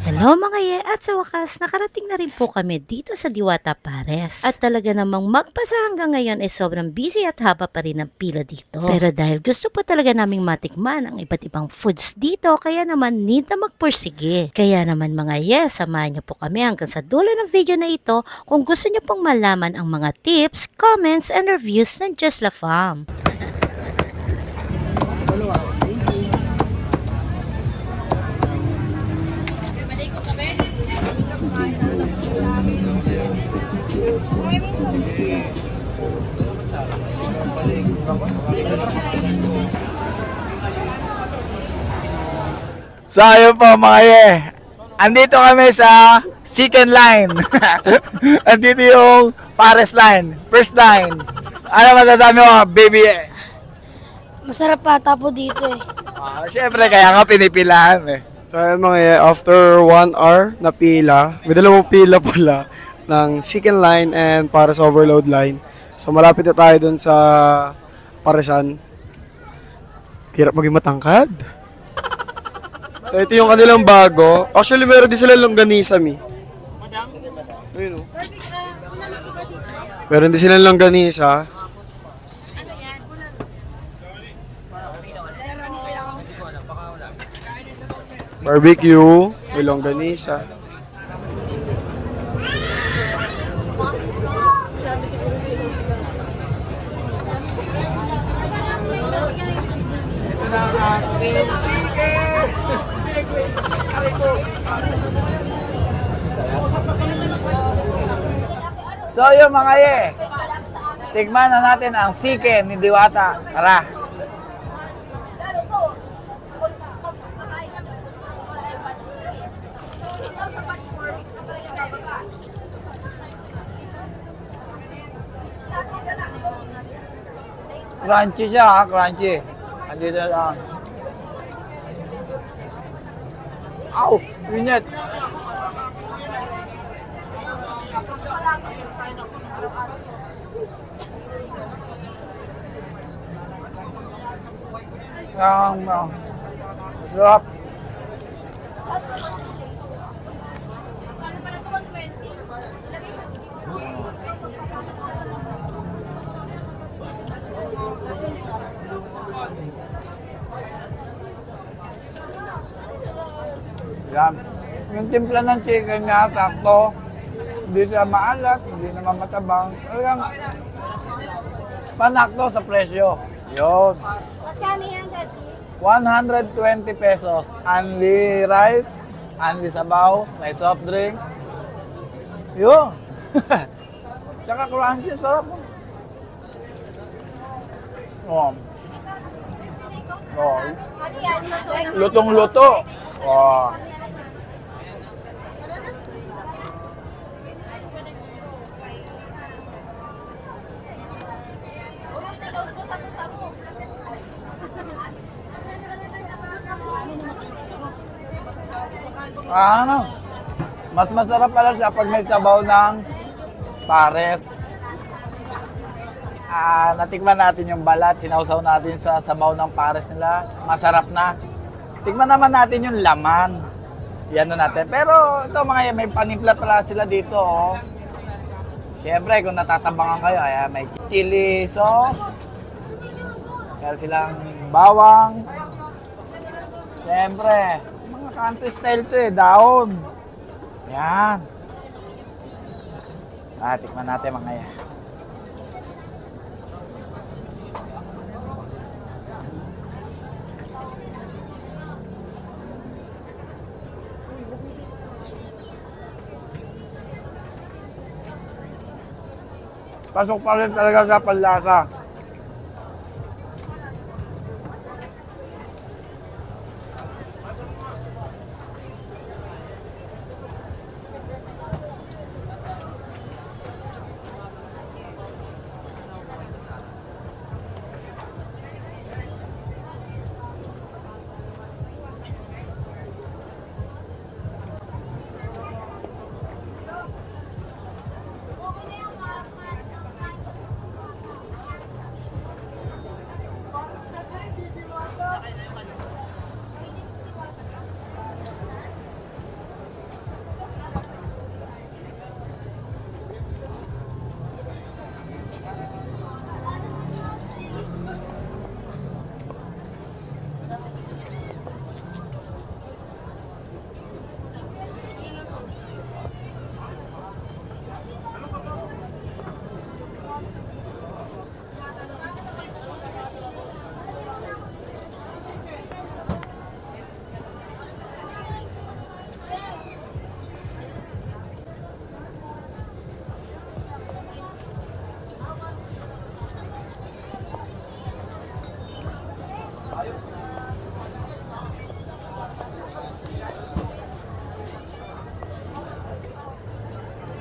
Hello mga ye, at sa wakas nakarating na rin po kami dito sa Diwata Pares. At talaga namang magpasa hanggang ngayon ay sobrang busy at haba pa rin ang pila dito. Pero dahil gusto po talaga naming matikman ang iba't ibang foods dito, kaya naman need na magpursige. Kaya naman mga ye, samahan niyo po kami hanggang sa dulo ng video na ito kung gusto niyo pong malaman ang mga tips, comments, and reviews ng Just La Fam. So ayun po mga ye, andito kami sa second line. Andito yung Pares line, first line. Ano masasabi mo, baby? Masarap ata po dito eh. Syempre kaya nga pinipilahan eh. So ayun mga ye, after 1 hour na pila, may dalawang pila pala ng second line and Pares overload line. So malapit na tayo dun sa Paresan. Hirap maging matangkad. So ito yung kanilang bago. Actually meron din sila longganisa mi. Ayun o. Meron din sila longganisa. Barbecue, may longganisa. So yun mga ye, tikman na natin ang sike ni Diwata. Tara! Crunchy siya ha, crunchy. Andito na lang. Aw! Init! Sarap! Yan. Yung timpla ng chicken niya, sakto. Hindi siya maalat, hindi naman matabang. Talagang panakto sa presyo. Yun. Magkano yan, Daddy? 120 pesos. Only rice, only sabaw, may soft drinks. Yun. Tsaka crunchy, sarap. Oh. Oh. Lutong-luto. Oh. Ano? Mas masarap pala siya pag may sabaw ng Pares. Natikman natin yung balat, sinausaw natin sa sabaw ng Pares nila. Masarap na. Tikman naman natin yung laman. Yan na natin. Pero ito mga yan, may panimpla pala sila dito. Oh. Siyempre, kung natatabangan kayo, ayan, may chili sauce. Meron silang bawang. Siyempre, mga country style to eh, daon. Yan. Tikman natin mga yan. Pasok pa rin talaga sa panlasa.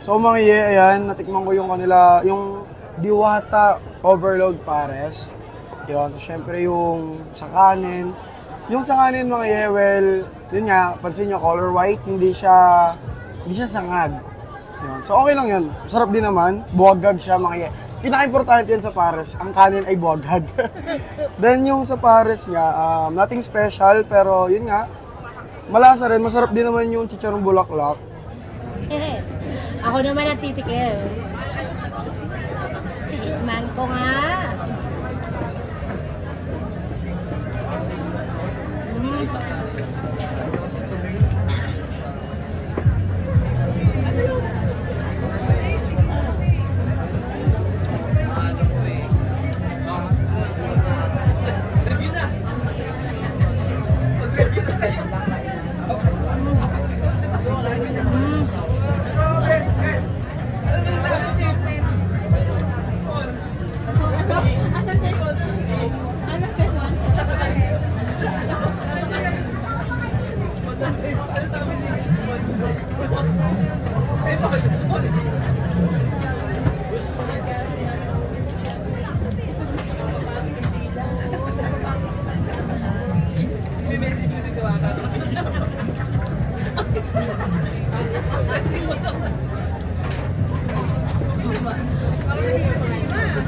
So mga ye, ayan, natikman ko yung kanila, yung Diwata Overload Pares. Yun, so syempre yung sa kanin. Yung sa kanin mga ye, well, yun nga, pansin nyo, color white, hindi siya sangag. Yun. So okay lang yun, sarap din naman, buwagag siya mga ye. Pinaka-importante yun sa Pares, ang kanin ay buwagag. Then yung sa Pares niya, nothing special, pero yun nga, malasa rin, masarap din naman yung chicharong bulaklak. Ako naman ang titikim. Tikman ko nga.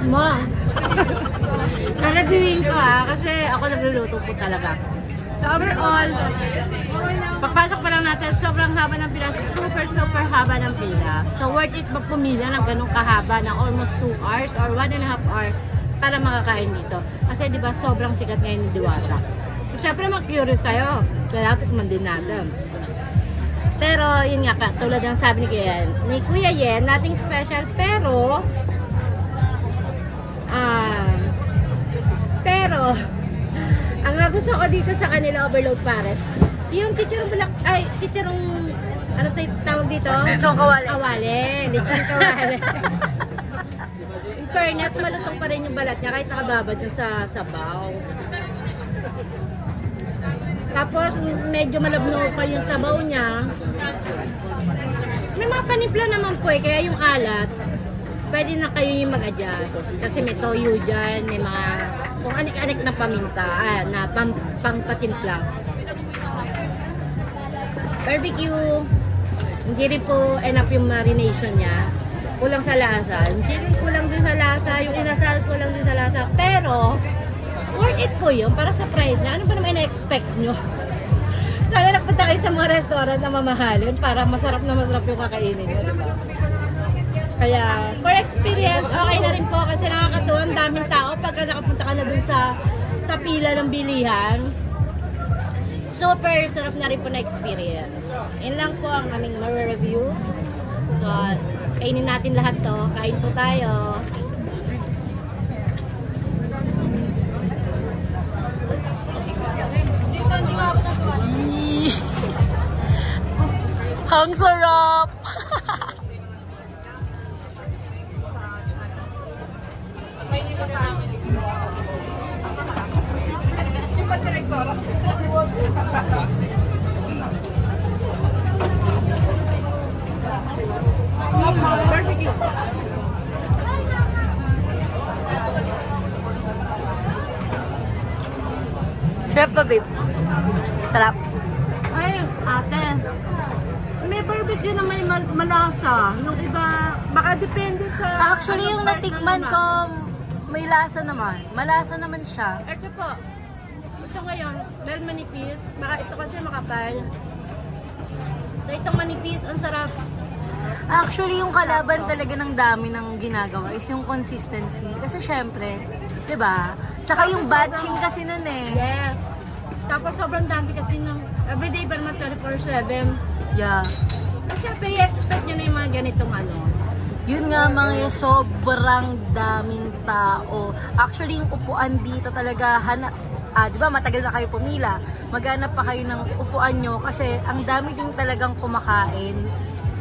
Ma, narabihin ko kasi ako nagluluto po talaga. So overall, pagpasok pa lang natin, sobrang haba ng pila, super haba ng pila. So worth it ba pumila ng ganun kahaba ng almost 2 hours or 1.5 hours para makakain dito? Kasi di ba sobrang sikat ngayon ni Diwata. So syempre mag-curious tayo, lalapit man din natin. Pero yun nga, tulad ng sabi ni Kuya Yen, nothing special, pero ang nagustuhan ko dito sa kanila Overload Pares, yung chicharong ano tawag dito? Lechon kawale. Lechon kawale. In fairness, malutong pa rin yung balat niya kahit nakababad na sa sabaw. Tapos medyo malabno pa yung sabaw niya. May mga panimpla naman po kaya yung alat, pwede na kayo yung mag-adjust. Kasi may toyo dyan, may mga kung anik-anik na paminta, na pang-patimpla. Barbecue, hindi rin po enough yung marination niya. Kulang sa lasa. Hindi rin kulang din sa lasa, yung inasal kulang din sa lasa. Pero, worth it po yun para sa price niya. Ano ba naman na-expect nyo? Sana nagpunta kayo sa mga restaurant na mamahalin para masarap yung kakainin nyo, diba? Kaya, for experience, okay na rin po kasi nakakatuwa, ang daming tao pagka nakapunta ka na dun sa pila ng bilihan. Super sarap na rin po na experience. Yun lang po ang aming review. So, kainin natin lahat to. Kain po tayo. Ang sarap! Chef pa, babe. Sarap. Ay, ate. May barbecue na may malasa. Yung iba, baka depende sa... Actually, yung natikman ko, may lasa naman. Malasa naman siya. Ito po. Ito ngayon, dahil manipis. Baka ito kasi makapal. So, itong manipis, ang sarap. Actually, yung kalaban talaga ng dami ng ginagawa is yung consistency. Kasi syempre, di ba? Saka yung batching kasi nun eh. Yes. Tapos sobrang dami kasi ng everyday ba naman 24/7. Yeah. Kasi syempre, i-expect nyo na yung mga ganitong ano. Yun nga mga sobrang daming tao. Actually, yung upuan dito talaga, di ba matagal na kayo pumila, maghanap pa kayo ng upuan nyo kasi ang dami din talagang kumakain.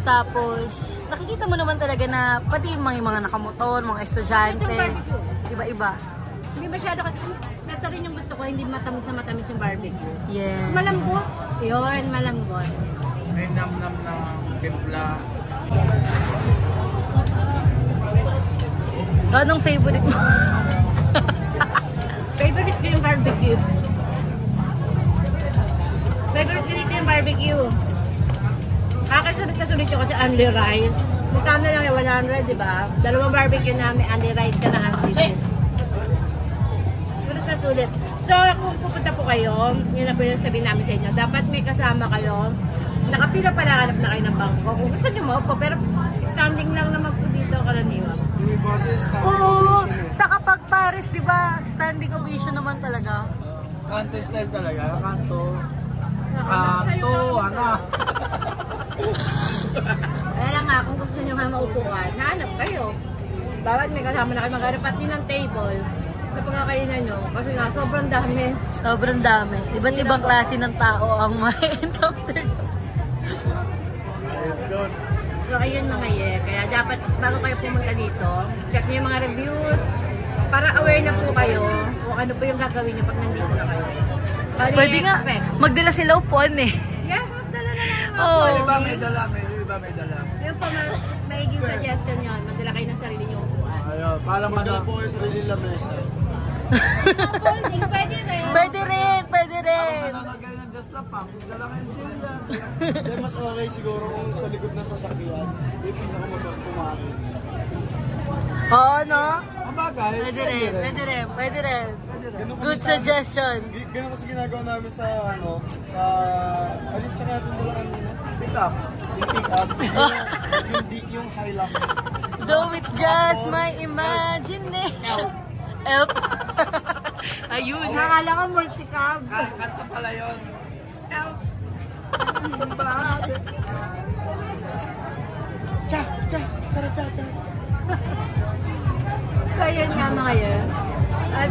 Tapos, nakikita mo naman talaga na pati yung mga nakamotor, mga estudyante, iba-iba. Hindi masyado kasi, ito rin yung gusto ko, hindi matamis na matamis yung barbecue. Yes. Malambot. Yun, malambot. May nam-nam na timpla. Anong favorite mo? Favorite ko yung barbecue. Favorite ko dito yung barbecue. Sulit ko kasi only rice. Magkano lang yung 100, di ba? Dalawang barbecue namin, only rice ka na unlimited. Sulit. So, kung pupunta po kayo, yun na po yung sabihin namin sa inyo, dapat may kasama kayo. Nakapila pala, hanap na kayo ng bangko. Kung gusto nyo mo po, pero standing lang naman po dito karaniwan. Yung boses, Oo, sa kapag Paris, di ba? Standing ovation naman talaga. Kanto style talaga, kanto. Kanto, ano? Kaya lang nga, kung gusto nyo nga maupuan, nahanap kayo. Bawat may kasama na kayo, maghanap pati ng table sa pagkakainan nyo. Kasi nga, sobrang dami. Sobrang dami. Iba't ibang klase ng tao ang may encounter. So, ayun mga ye. Kaya dapat, bago kayo pumunta dito, check nyo yung mga reviews para aware na po kayo kung ano po yung gagawin nyo pag nandito na kayo. Pwede nga, magdala sila upuan eh. Yes, magdala na lang. Oo. Yung iba may dala, yung iba may dala. Yung po, maiging suggestion yun. Magdala kayo ng sarili nyo upuan. Ayun, para Magdala po kayo sa sarili lamesa. Folding, pwede rin. Pwede rin, pwede rin. nalagay ng just lang pa, dala kayo sila. Hindi, mas okay siguro kung sa likod ng sasakyan, yung pinakamasarap kumain. Oo, no? Mabagay. Pwede rin, pwede rin, pwede rin. Ganun Good kasi sa amin. suggestion. Ganun kasi ginagawa namin sa, alis sa natin dalaan nila. Pick up. Yung pick up, yung Hilux. Though it's just my imagination. Help. Ayun. Nakakala ko multicab. Kanta pala yun. Help! So, yun nga mga yun. At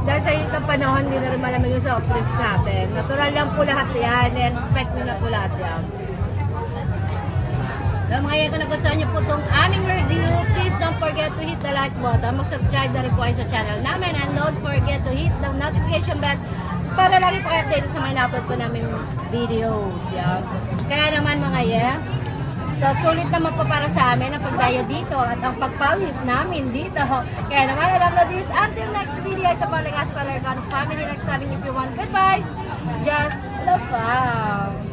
dahil sa itong panahon, hindi na rin malamig yung soft drinks natin. Natural lang po lahat yan. Expect nyo na po lahat yan. So, mga yan, kung nagustuhan nyo po itong aming review, please don't forget to hit the like button. Mag-subscribe na rin po kayo sa channel namin. And don't forget to hit the notification bell para lagi po kayo updated sa mga na-upload po namin videos. Yan. Kaya naman mga yan, so, sulit naman po para sa amin ang pagdaya dito at ang pagpawis namin dito. Kaya naman, alam na this. Until next video, ito po lang as Palarganos Family. Next sabi niyo, if you want good vibes, just love fun.